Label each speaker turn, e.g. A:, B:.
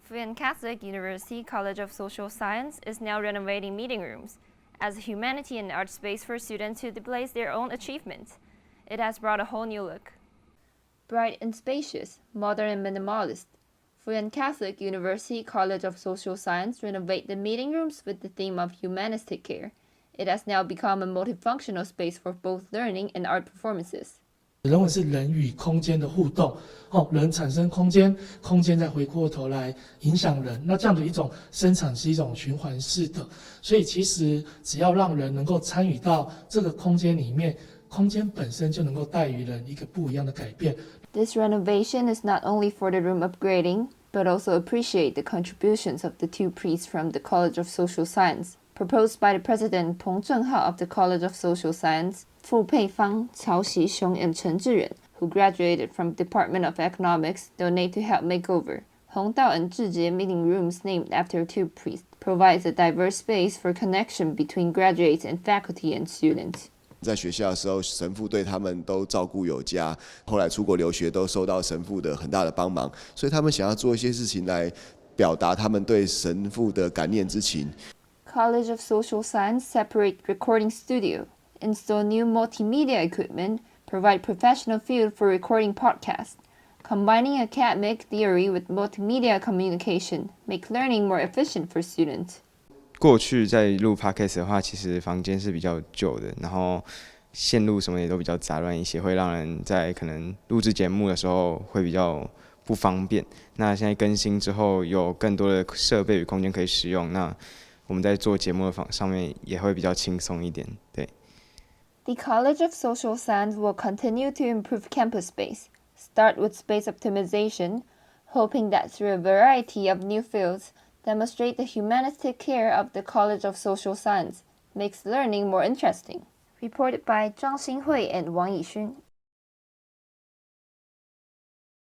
A: Fudan Catholic University College of Social Science is now renovating meeting rooms as a humanity and art space for students to display their own achievements. It has brought a whole new look. Bright and spacious, modern and minimalist, Fudan Catholic University College of Social Science renovate the meeting rooms with the theme of humanistic care. It has now become a multifunctional space for both learning and art performances.
B: 认为是人与空间的互动，人产生空间，空间再回过头来影响人，那这样的一种生产是一种循环式的，所以其实只要让人能够参与到这个空间里面，空间本身就能够带予人一个不一样的改变。
A: This renovation is not only for the room upgrading, but also appreciate the contributions of the two priests from the College of Social Science, proposed by the president Peng Zhenghao of the College of Social Science, Fu Peifang, Cao Xixiong, and Chen Zhiren, who graduated from the Department of Economics, donate to help make over. Hongdao and Zhijie meeting rooms named after two priests provides a diverse space for connection between graduates and faculty and students.
C: 在学校的时候，神父对他们都照顾有加，后来出国留学都受到神父的很大的帮忙，所以他们想要做一些事情来表达他们对神父的感念之情。
A: College of Social Science separate recording studio, install new multimedia equipment, provide professional field for recording podcasts, combining academic theory with multimedia communication, make learning more efficient for students.
D: 过去在录 podcast 的话，其实房间是比较旧的，然后线路什么也都比较杂乱一些，会让人在可能录制节目的时候会比较不方便。那现在更新之后，有更多的设备与空间可以使用，那我们在做节目的上面也会比较轻松一点。对。
A: The College of Social Science will continue to improve campus space, start with space optimization, hoping that through a variety of new fields, demonstrate the humanistic care of the College of Social Science, makes learning more interesting. Reported by Zhang Xinhui and Wang Yixun.